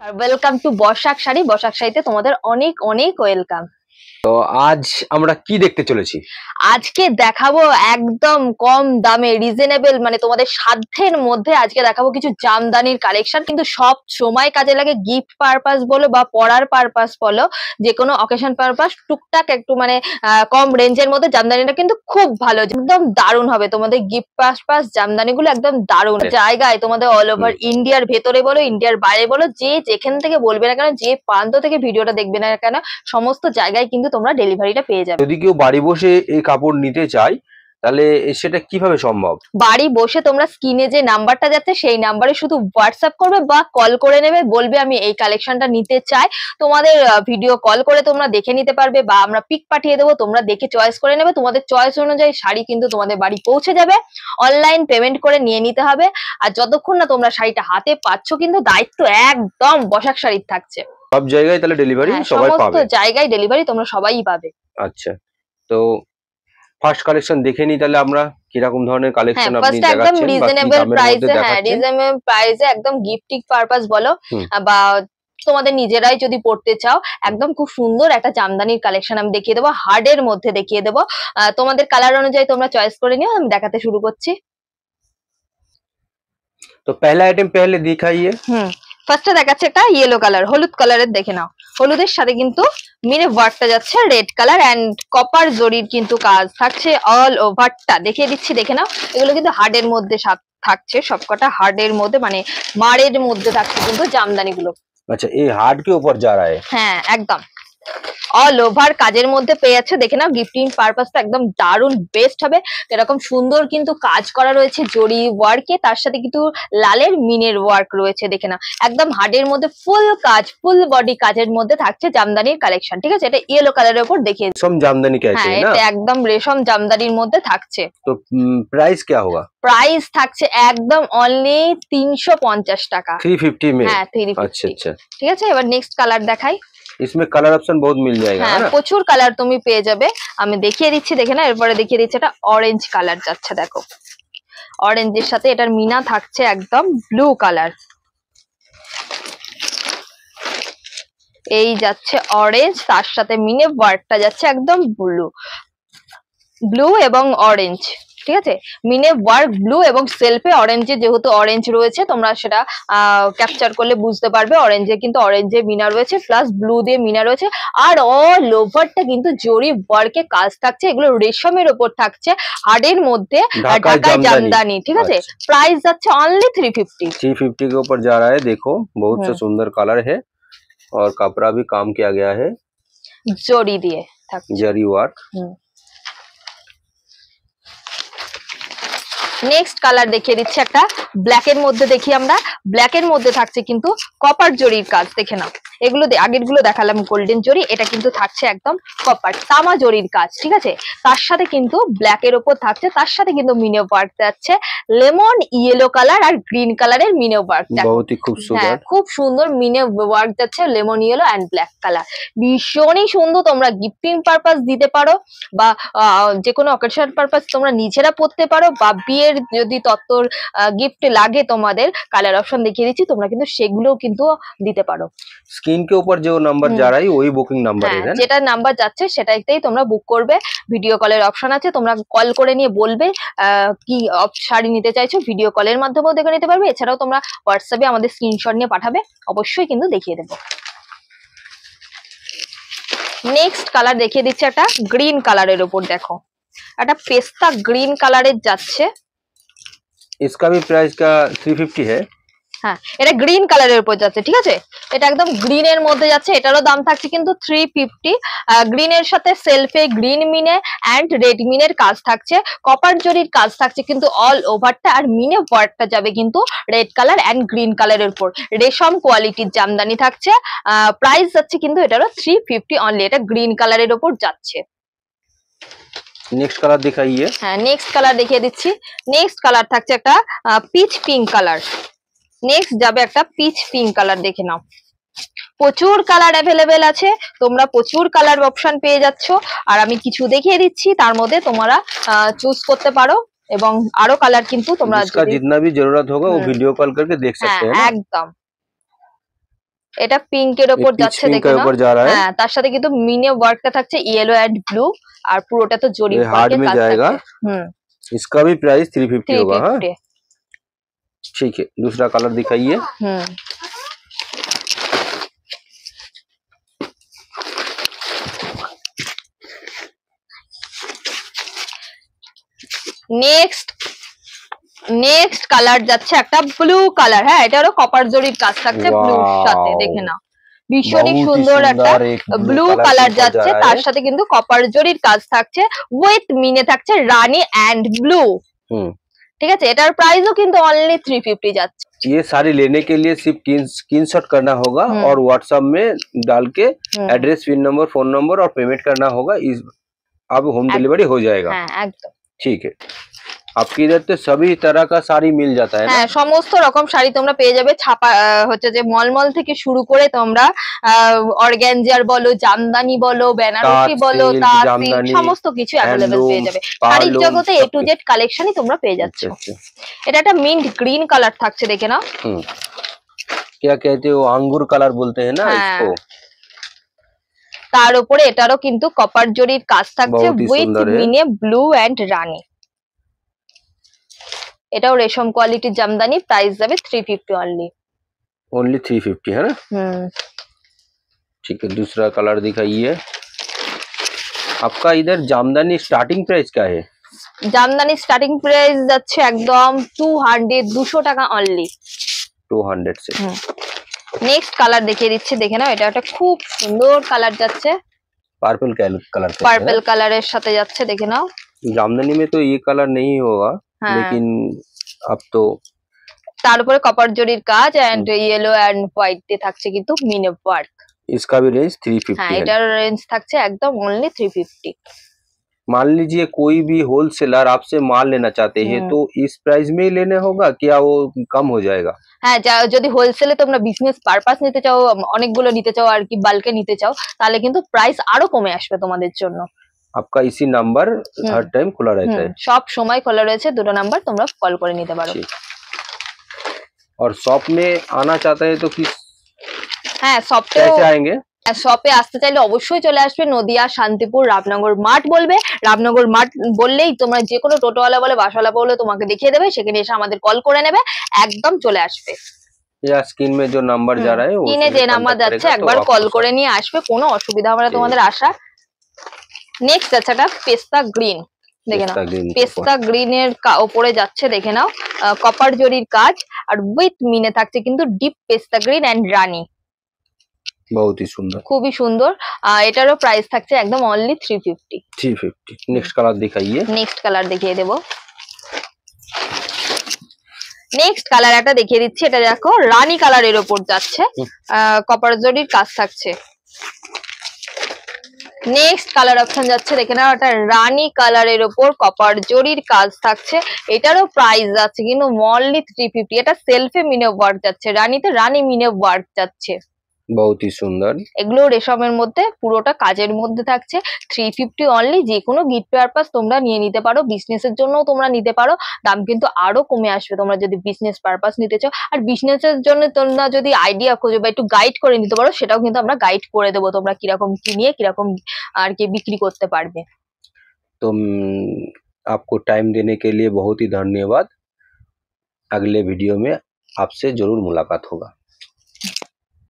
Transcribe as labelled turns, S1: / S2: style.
S1: R welcome to Basak sari. Basak শাড়িতে তোমাদের অনেক অনেক ওয়েলকাম।
S2: তো আজ আমরা কি দেখতে চলেছি?
S1: আজকে দেখাবো একদম কম দামে রিজনেবল, মানে তোমাদের সাধ্যের মধ্যে আজকে দেখাবো কিছু জামদানির কালেকশন। কিন্তু সব সময় কাজে লাগে, গিফট পারপাস বলো বা পরার পারপাস বলো, যে কোনো অকেশন পারপাস, টুকটাক একটু মানে কম রেঞ্জের মধ্যে জামদানিটা কিন্তু খুব ভালো, একদম দারুণ হবে তোমাদের গিফট পারপাস জামদানিগুলো, একদম দারুণ জায়গায় তোমাদের অল ওভার ইন্ডিয়ার ভেতরে বলো ইন্ডিয়ার বাইরে বলো, যে যেখান থেকে বলবে না কেন, যে প্রান্ত থেকে ভিডিওটা দেখবে না কেন, সমস্ত জায়গায় কিন্তু তোমরা ডেলিভারিটা পেয়ে যাবে।
S2: যদি কেউ বাড়ি বসে এই কাপড় নিতে চায় তাহলে সেটা কিভাবে সম্ভব?
S1: বাড়ি বসে তোমরা স্ক্রিনে যে নাম্বারটা যাচ্ছে সেই নাম্বারে শুধু হোয়াটসঅ্যাপ করবে বা কল করে নেবে, বলবে আমি এই কালেকশনটা নিতে চাই। তোমাদের ভিডিও কল করে তোমরা দেখে নিতে পারবে, বা আমরা পিক পাঠিয়ে দেবো, তোমরা দেখে চয়েস করে নেবে। তোমাদের চয়েস অনুযায়ী শাড়ি কিন্তু তোমাদের বাড়ি পৌঁছে যাবে। অনলাইন পেমেন্ট করে নিয়ে নিতে হবে। আর যতক্ষণ না তোমরা শাড়িটা হাতে পাচ্ছ, কিন্তু দায়িত্ব একদম বসাক শাড়ির থাকছে।
S2: সব জায়গায় তাহলে ডেলিভারি সবাই পাবে?
S1: সমস্ত জায়গায় ডেলিভারি তোমরা সবাই পাবে।
S2: আচ্ছা, তো ফার্স্ট কালেকশন দেখে নি তাহলে আমরা কিরকম ধরনের কালেকশন আপনি
S1: ফার্স্ট একদম
S2: দেখাচ্ছেন বা কি
S1: রিজনেবল
S2: দামের মধ্যে
S1: প্রাইসে,
S2: দেখাচ্ছেন?
S1: রিজনেবল প্রাইসে একদম গিফটিং পারপাস বলো বা তোমাদের নিজেরাই যদি পড়তে চাও, একদম খুব সুন্দর একটা জামদানির কালেকশন আমি দেখিয়ে দেবো, হার্ডের মধ্যে দেখিয়ে দেবো। তোমাদের কালার অনুযায়ী তোমরা চয়েস করে নিও। আমি দেখাতে শুরু করছি।
S2: তো पहला आइटम पहले दिखाइए।
S1: ফার্স্টে দেখাচ্ছে একটা ইয়েলো কালার, হলুদ কালারের, দেখে নাও। হলুদের সাথে কিন্তু মিনে ওয়ার্কটা যাচ্ছে রেড কালার এন্ড কপার জরির কিন্তু কাজ থাকছে অল ওভারটা, দেখিয়ে দিচ্ছি দেখে নাও। এগুলো কিন্তু হার্ডের মধ্যে থাকছে, সবকটা হার্ডের মধ্যে, মানে মারের মধ্যে থাকছে কিন্তু জামদানি গুলো।
S2: আচ্ছা, এই হার্ড के ऊपर जा रहा है?
S1: হ্যাঁ একদম অল ওভার কাজের মধ্যে পেয়ে যাচ্ছে, দেখে নাও। গিফটিং পারপাসটা একদম দারুণ বেস্ট হবে। এরকম সুন্দর কিন্তু কাজ করা রয়েছে জরি ওয়ার্কে, তার সাথে কিন্তু লালের মিনের ওয়ার্ক রয়েছে, দেখে নাও। একদম হার্ডের মধ্যে ফুল কাজ, ফুল বডি কাজের মধ্যে থাকছে জামদানির কালেকশন, ঠিক আছে। এটা ইয়েলো কালারের উপর দেখিয়ে
S2: रेशम जामदानी कहते
S1: হ্যাঁ,
S2: हैं ना?
S1: এটা একদম রেশম জামদানির মধ্যে থাকছে।
S2: तो प्राइस क्या होगा?
S1: প্রাইস থাকছে একদম অনলি 350 টাকা।
S2: 350 में?
S1: হ্যাঁ 350।
S2: अच्छा अच्छा,
S1: ঠিক আছে, এবার নেক্সট কালার দেখাই।
S2: इसमें कलर ऑप्शन बहुत मिल जाएगा है
S1: হ্যাঁ
S2: ना?
S1: প্রচুর কালার তুমি পেয়ে যাবে। আমি দেখিয়ে দিচ্ছি দেখে না, এরপরে দেখিয়ে দিচ্ছি। এটা অরেঞ্জ কালার যাচ্ছে, দেখো। অরেঞ্জের সাথে এটার মিনা থাকছে একদম ব্লু কালার। এই যাচ্ছে অরেঞ্জ, তার সাথে মিনে ওয়ার্কটা যাচ্ছে একদম ব্লু, ব্লু এবং অরেঞ্জ, ঠিক আছে। মিনে ওয়ার্ক ব্লু এবং সেলফে অরেঞ্জে, যেহেতু অরেঞ্জ রয়েছে তোমরা সেটা ক্যাপচার করলে বুঝতে পারবে। অরেঞ্জে কিন্তু অরেঞ্জে মিনা রয়েছে, প্লাস ব্লু দিয়ে মিনা রয়েছে। আর অল ওভারটা কিন্তু জরি ওয়ার্কে কাজ থাকছে, এগুলো রেশমের ওপর থাকছে, হার্ডের মধ্যে ঢাকাই জামদানি, ঠিক আছে। প্রাইস যাচ্ছে অনলি 350।
S2: 350 के ऊपर जा रहा है। देखो बहुत सा सुंदर कलर है और कपड़ा भी काम किया गया है
S1: জরি দিয়ে থাকছে,
S2: जरी वर्क।
S1: নেক্সট কালার দেখিয়ে দিচ্ছি একটা ব্ল্যাক এর মধ্যে। দেখি আমরা, ব্ল্যাক এর মধ্যে থাকছে কিন্তু কপার জরির কাজ, দেখে নাও। এগুলো আগের গুলো দেখালাম গোল্ডেন জরি, এটা কিন্তু থাকছে একদম কপার তামা জরির কাজ, ঠিক আছে। তার সাথে কিন্তু ব্ল্যাক এর উপর থাকছে, তার সাথে কিন্তু মিনে ওয়ার্ক যাচ্ছে লেমন ইয়েলো কালার আর গ্রিন কালারের মিনে ওয়ার্ক।
S2: बहुत ही खूबसूरत।
S1: হ্যাঁ খুব সুন্দর মিনে ওয়ার্ক যাচ্ছে lemon yellow and black colour, ভীষণই সুন্দর। তোমরা গিফটিং পারপাস দিতে পারো, বা যে কোনো অকেশন পারপাস তোমরা নিজেরা পড়তে পারো, বা বিয়ের যদি তত্ত্বর গিফট লাগে তোমাদের, কালার অপশন দেখিয়ে দিচ্ছি, তোমরা কিন্তু সেগুলোও কিন্তু দিতে পারো।
S2: स्क्रीन के ऊपर जो नंबर जा रहा है वही बुकिंग नंबर है ना?
S1: যেটা নাম্বার যাচ্ছে সেটাইতেই তোমরা বুক করবে। ভিডিও কলের অপশন আছে, তোমরা কল করে নিয়ে বলবে কি শাড়ি নিতে চাইছো, ভিডিও কলের মাধ্যমেও দেখে নিতে পারবে। এছাড়াও তোমরা হোয়াটসঅ্যাপে আমাদের স্ক্রিনশট নিয়ে পাঠাবে, অবশ্যই কিন্তু দেখিয়ে দেবো। নেক্সট কালার দেখিয়ে দিচ্ছে একটা গ্রিন কালারের উপর, দেখো একটা পেস্তা গ্রিন কালারের যাচ্ছে।
S2: इसका भी प्राइस का 350 है।
S1: হ্যাঁ এটা গ্রিন কালারের উপর যাচ্ছে, ঠিক আছে। এটা একদম গ্রিন এর মধ্যে যাচ্ছে, এটারও দাম থাকছে কিন্তু 350। গ্রিনের সাথে সেলফে গ্রিন মিনে এন্ড রেড মিনের কাজ থাকছে, কপার জরির কাজ থাকছে কিন্তু অল ওভারটা, আর মিনে ওয়ার্কটা যাবে কিন্তু রেড কালার এন্ড গ্রিন কালারের উপর। রেশম কোয়ালিটির জামদানি থাকছে। প্রাইস যাচ্ছে কিন্তু এটারও 350 অনলি। এটা গ্রিন কালারের উপর যাচ্ছে।
S2: नेक्स्ट कलर दिखाइए।
S1: হ্যাঁ নেক্সট কালার দেখিয়ে দিচ্ছি। নেক্সট কালার থাকছে একটা পিচ পিঙ্ক কালার। নেক্সট যাবে একটা পিচ পিঙ্ক কালার, দেখে নাও। প্রচুর কালার অ্যাভেলেবেল আছে, তোমরা প্রচুর কালার অপশন পেয়ে যাচ্ছ। আর আমি কিছু দেখিয়ে দিচ্ছি, তার মধ্যে তোমরা চুজ করতে পারো, এবং আরো কালার কিন্তু তোমরা
S2: जितना भी जरूरत होगा वो वीडियो कॉल करके देख सकते हैं ना?
S1: একদম। এটা পিঙ্কের ওপর
S2: पिच
S1: যাচ্ছে
S2: पिंक
S1: দেখে
S2: के
S1: নাও।
S2: ऊपर जा रहा है।
S1: হ্যাঁ, তার সাথে কিন্তু মিনে ওয়ার্কটা থাকছে ইয়েলো এন্ড ব্লু, আর পুরোটা তো জরি
S2: ये हार्ड
S1: ওয়ার্কের
S2: में
S1: কাজ
S2: जाएगा।
S1: থাকছে। হুম,
S2: इसका भी प्राइस 350 होगा। हाँ
S1: 350।
S2: ठीक है, दूसरा कलर दिखाइए।
S1: হুম, নেক্সট নেক্সট কালার যাচ্ছে একটা ব্লু কালার। হ্যাঁ, এটারও কপার জরির কাজ থাকছে ব্লুর সাথে,
S2: वाओ,
S1: দেখে নাও। ভীষণই
S2: बहुत ही
S1: সুন্দর একটা
S2: सुंदर एक ब्लू
S1: ব্লু
S2: कलर के
S1: কালার
S2: ऊपर जा
S1: যাচ্ছে,
S2: रहा
S1: তার
S2: है।
S1: সাথে কিন্তু কপার জরির কাজ থাকছে, উইথ মিনে থাকছে রানী এন্ড ব্লু।
S2: हम्म,
S1: ঠিক আছে, এটার প্রাইসও কিন্তু অনলি 350 যাচ্ছে।
S2: ये साड़ी लेने के लिए सिर्फ स्क्रीनशॉट करना होगा
S1: হুম
S2: और व्हाट्सएप में डाल के
S1: হুম,
S2: address, pin number, phone number और पेमेंट करना होगा। इस अब होम डिलीवरी हो जाएगा।
S1: হ্যাঁ একদম।
S2: ठीक है, आपकी इधर तो सभी तरह का साड़ी मिल जाता है ना।
S1: হ্যাঁ, সমস্ত রকম শাড়ি তোমরা পেয়ে যাবে। ছাপা হচ্ছে যে মলমল থেকে শুরু করে তোমরা অর্গ্যানজার বলো, জামদানি বলো, বেনারসি
S2: ताँत
S1: বলো,
S2: सिल्क,
S1: তাঁত সিল্ক,
S2: जामदानी,
S1: সমস্ত কিছু অ্যাভেলেবেল
S2: हैंडलूम,
S1: পেয়ে যাবে। শাড়ির
S2: पार्लूम
S1: জগতে এ
S2: सब
S1: টু
S2: कुछ।
S1: জেড কালেকশনই তোমরা পেয়ে যাচ্ছ।
S2: अच्छा अच्छा।
S1: এটা একটা মিন্ট গ্রিন কালার থাকছে, দেখে নাও।
S2: हम्म, क्या कहते हो, अंगूर कलर बोलते हैं ना
S1: হ্যাঁ,
S2: इसको।
S1: তার উপরে এটারও কিন্তু কপার জরির কাজ থাকছে
S2: बहुत ही
S1: উইথ
S2: सुंदर है।
S1: মিনে ব্লু এন্ড রানী। এটাও রেশম কোয়ালিটির জামদানি, প্রাইস যাবে 350 অনলি।
S2: ओनली 350 है ना।
S1: হুম,
S2: ठीक है, दूसरा कलर दिखाइए। आपका इधर जामदानी स्टार्टिंग प्राइस क्या है।
S1: জামদানি স্টার্টিং প্রাইস যাচ্ছে একদম 200 টাকা অনলি।
S2: 200 से।
S1: নেক্সট কালার দেখিয়ে দিচ্ছি, দেখে নাও। এটা একটা খুব সুন্দর কালার যাচ্ছে,
S2: पर्पल कलर कहते
S1: পার্পল কালারের সাথে যাচ্ছে, দেখে নাও।
S2: हैं। जामदानी में तो ये कलर नहीं होगा,
S1: হ্যাঁ,
S2: लेकिन अब तो
S1: তার উপরে কপার জরির কাজ এন্ড ইয়েলো এন্ড হোয়াইট দিয়ে থাকছে কিন্তু মিনে ওয়ার্ক।
S2: इसका भी रेंज 350
S1: হ্যাঁ,
S2: है।
S1: এটার রেঞ্জ থাকছে একদম অনলি 350।
S2: मान लीजिए कोई भी होलसेलर आपसे माल लेना चाहते हैं तो इस प्राइस में ही लेने होगा, क्या वो कम हो जाएगा।
S1: হ্যাঁ, যদি হোলসেলে তোমরা বিজনেস পারপাস নিতে চাও, অনেকগুলো নিতে চাও আর কি, বাল্কে নিতে চাও, তাহলে কিন্তু প্রাইস আরো কমে আসবে তোমাদের জন্য।
S2: आपका इसी नंबर हर टाइम खुला रहता है।
S1: সব সময় খোলা রয়েছে, দুটো নাম্বার তোমরা কল করে নিতে পারো।
S2: ठीक। और शॉप में आना चाहते हैं तो किस
S1: হ্যাঁ,
S2: कैसे आएंगे।
S1: শপে আসতে চাইলে অবশ্যই চলে আসবে নদিয়া, শান্তিপুর, রামনগর মাঠ বলবে। রামনগর মাঠ বললেই তোমরা যে কোনো টোটোওয়ালা বলে, বাসওয়ালা বলে তোমাকে দেখিয়ে দেবে, সেখানে এসে আমাদের কল করে নেবে, একদম চলে আসবে।
S2: या स्क्रीन में जो नंबर जा रहा है वो
S1: কিনে যে নাম্বার যাচ্ছে একবার কল করে নিয়ে আসবে, কোনো অসুবিধা হবে না তোমাদের আসার। নেক্সট আছে একটা পেস্তা গ্রিন, দেখে নাও। পেস্তা গ্রিনের ওপরে যাচ্ছে, দেখে নাও, কপার জরির কাজ আর উইথ মিনে থাকছে কিন্তু ডিপ পেস্তা গ্রিন এন্ড রানী।
S2: बहुत ही सुंदर,
S1: খুবই সুন্দর। এটারও প্রাইস থাকছে একদম অনলি 350।
S2: 350। नेक्स्ट कलर दिखाइए।
S1: নেক্সট কালার দেখিয়ে দেবো। নেক্সট কালার একটা দেখিয়ে দিচ্ছি, এটা দেখো রানী কালারের ওপর যাচ্ছে, কপার জরির কাজ থাকছে। নেক্সট কালার অপশন যাচ্ছে, দেখে নাও, এটা রানী কালারের ওপর কপার জরির কাজ থাকছে। এটারও প্রাইস যাচ্ছে কিন্তু অনলি 350। এটা সেলফে মিনে ওয়ার্ক যাচ্ছে, রানীতে রানী মিনে ওয়ার্ক যাচ্ছে।
S2: बहुत ही सुंदर।
S1: এগুলো রেশমের মধ্যে, পুরোটা কাজের মধ্যে থাকছে। 350 অনলি। যে কোনো গিফট পারপাস তোমরা নিয়ে নিতে পারো, বিজনেসের জন্যও তোমরা নিতে পারো। দাম কিন্তু আরো কমে আসবে তোমরা যদি বিজনেস পারপাস নিতে চাও। আর বিজনেসের জন্য তোমরা যদি আইডিয়া খোঁজো বা একটু গাইড করে নিতে পারো, সেটাও কিন্তু আমরা গাইড করে দেবো, তোমরা কিরকম কি নিয়ে কিরকম আর কি বিক্রি করতে পারবে।
S2: तो आपको टाइम देने के लिए बहुत ही धन्यवाद। अगले वीडियो में आपसे जरूर मुलाकात होगा।